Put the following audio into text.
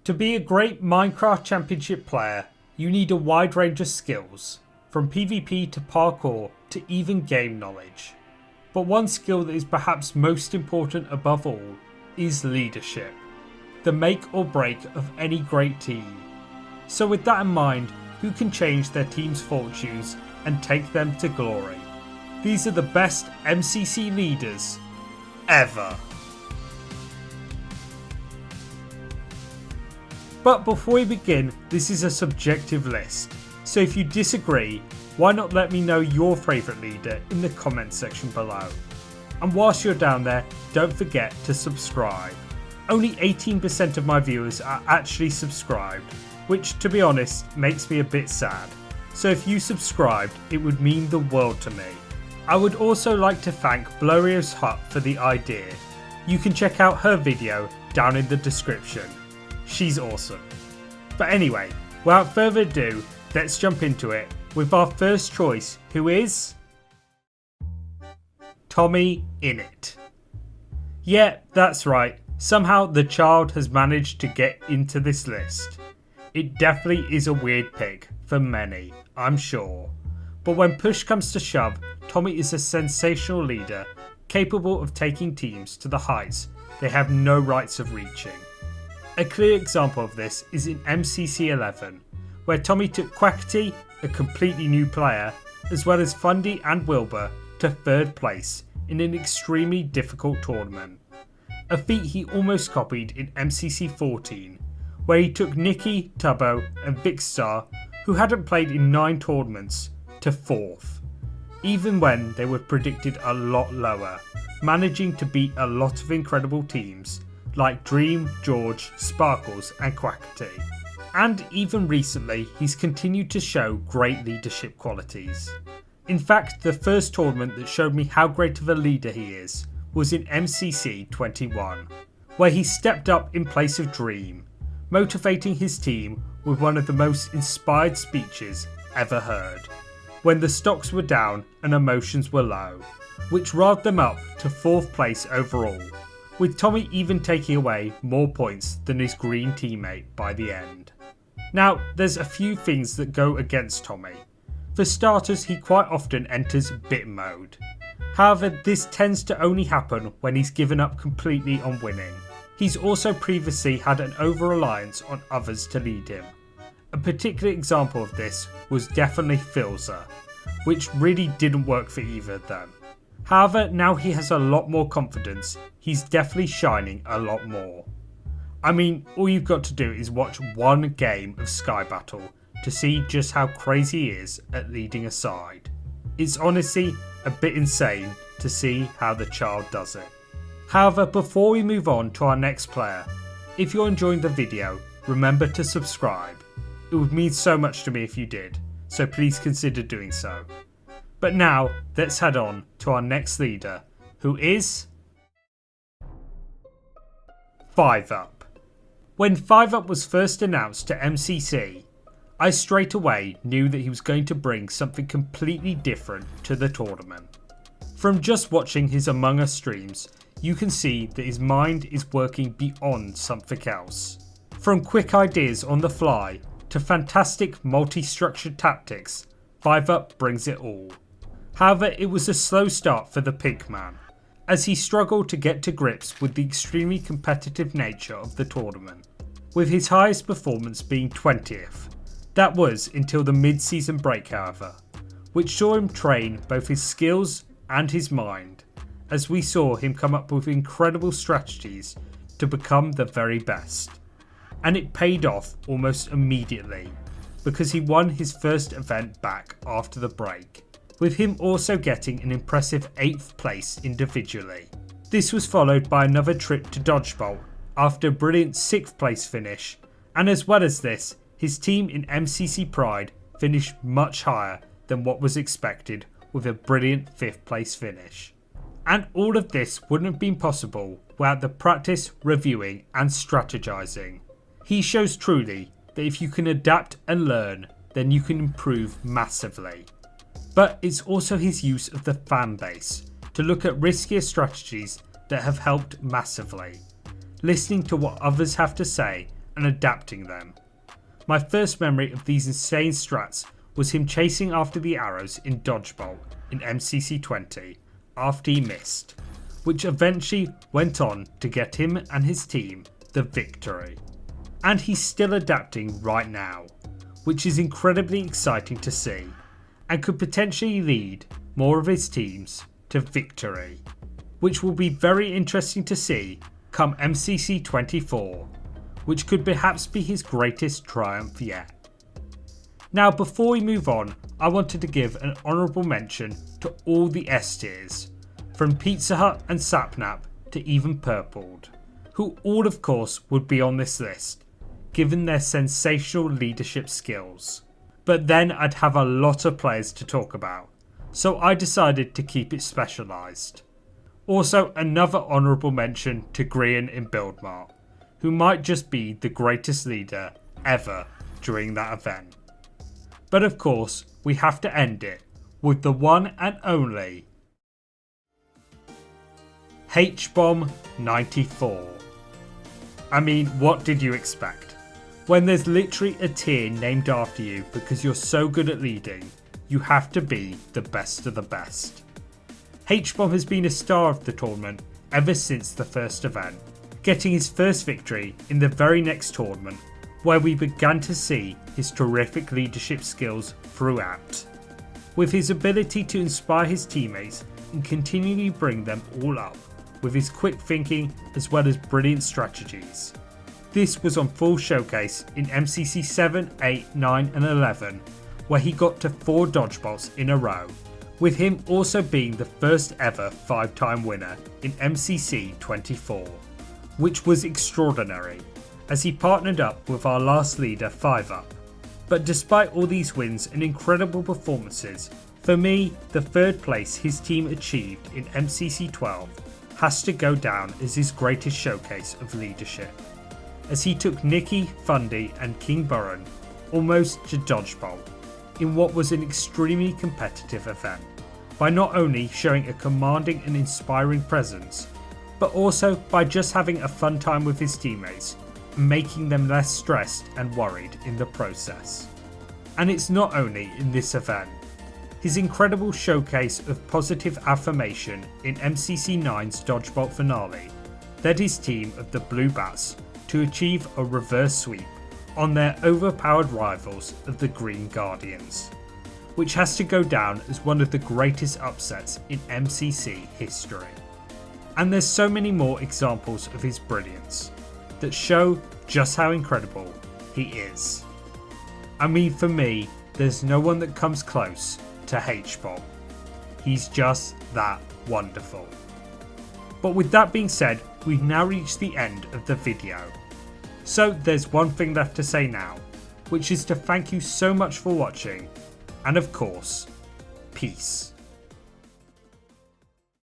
To be a great Minecraft Championship player, you need a wide range of skills, from PvP to parkour to even game knowledge. But one skill that is perhaps most important above all is leadership, the make or break of any great team. So with that in mind, who can change their team's fortunes and take them to glory? These are the best MCC leaders ever. But before we begin, this is a subjective list, so if you disagree, why not let me know your favourite leader in the comments section below. And whilst you're down there, don't forget to subscribe. Only 18% of my viewers are actually subscribed, which to be honest makes me a bit sad. So if you subscribed, it would mean the world to me. I would also like to thank Blurio's Hut for the idea. You can check out her video down in the description. She's awesome. But anyway, without further ado, let's jump into it with our first choice, who is Tommy Innit. Yeah, that's right. Somehow the child has managed to get into this list. It definitely is a weird pick for many, I'm sure. But when push comes to shove, Tommy is a sensational leader, capable of taking teams to the heights they have no rights of reaching. A clear example of this is in MCC 11, where Tommy took Quackity, a completely new player, as well as Fundy and Wilbur to third place in an extremely difficult tournament. A feat he almost copied in MCC 14, where he took Nikki, Tubbo and Vicstar, who hadn't played in 9 tournaments, to 4th, even when they were predicted a lot lower, managing to beat a lot of incredible teams like Dream, George, Sparkles and Quackity. And even recently, he's continued to show great leadership qualities. In fact, the first tournament that showed me how great of a leader he is was in MCC 21, where he stepped up in place of Dream, motivating his team with one of the most inspired speeches ever heard, when the stocks were down and emotions were low, which riled them up to 4th place overall, with Tommy even taking away more points than his green teammate by the end. Now, there's a few things that go against Tommy. For starters, he quite often enters bit mode. However, this tends to only happen when he's given up completely on winning. He's also previously had an over-reliance on others to lead him. A particular example of this was definitely Filza, which really didn't work for either of them. However, now he has a lot more confidence, he's definitely shining a lot more. I mean, all you've got to do is watch one game of Sky Battle to see just how crazy he is at leading a side. It's honestly a bit insane to see how the child does it. However, before we move on to our next player, if you're enjoying the video, remember to subscribe. It would mean so much to me if you did, so please consider doing so. But now, let's head on to our next leader, who is FiveUp. When FiveUp was first announced to MCC, I straight away knew that he was going to bring something completely different to the tournament. From just watching his Among Us streams, you can see that his mind is working beyond something else. From quick ideas on the fly to fantastic multi-structured tactics, FiveUp brings it all. However, it was a slow start for the Pigman, as he struggled to get to grips with the extremely competitive nature of the tournament, with his highest performance being 20th. That was until the mid-season break, however, which saw him train both his skills and his mind, as we saw him come up with incredible strategies to become the very best. And it paid off almost immediately, because he won his first event back after the break, with him also getting an impressive 8th place individually. This was followed by another trip to Dodgeball after a brilliant 6th place finish, and as well as this, his team in MCC Pride finished much higher than what was expected with a brilliant 5th place finish. And all of this wouldn't have been possible without the practice, reviewing and strategizing. He shows truly that if you can adapt and learn, then you can improve massively. But it's also his use of the fan base to look at riskier strategies that have helped massively, listening to what others have to say and adapting them. My first memory of these insane strats was him chasing after the arrows in Dodgeball in MCC 20 after he missed, which eventually went on to get him and his team the victory. And he's still adapting right now, which is incredibly exciting to see, and could potentially lead more of his teams to victory, which will be very interesting to see come MCC 24, which could perhaps be his greatest triumph yet. Now, before we move on, I wanted to give an honourable mention to all the S tiers, from Pizza Hut and Sapnap to even Purpled, who all of course would be on this list, given their sensational leadership skills. But then I'd have a lot of players to talk about, so I decided to keep it specialised. Also, another honourable mention to Grian in Buildmart, who might just be the greatest leader ever during that event. But of course, we have to end it with the one and only H-Bomb 94. I mean, what did you expect? When there's literally a tier named after you because you're so good at leading, you have to be the best of the best. H-Bomb has been a star of the tournament ever since the first event, getting his first victory in the very next tournament, where we began to see his terrific leadership skills throughout, with his ability to inspire his teammates and continually bring them all up with his quick thinking as well as brilliant strategies. This was on full showcase in MCC 7, 8, 9 and 11, where he got to 4 dodgeballs in a row, with him also being the first ever 5-time winner in MCC 24, which was extraordinary, as he partnered up with our last leader FiveUp. But despite all these wins and incredible performances, for me, the third place his team achieved in MCC 12 has to go down as his greatest showcase of leadership, as he took Nicky, Fundy and King Burren almost to dodgeball in what was an extremely competitive event, by not only showing a commanding and inspiring presence, but also by just having a fun time with his teammates and making them less stressed and worried in the process. And it's not only in this event. His incredible showcase of positive affirmation in MCC 9's Dodgeball finale led his team of the Blue Bats to achieve a reverse sweep on their overpowered rivals of the Green Guardians, which has to go down as one of the greatest upsets in MCC history. And there's so many more examples of his brilliance that show just how incredible he is. I mean, for me, there's no one that comes close to H-Bomb. He's just that wonderful. But with that being said, we've now reached the end of the video. So there's one thing left to say now, which is to thank you so much for watching, and of course, peace.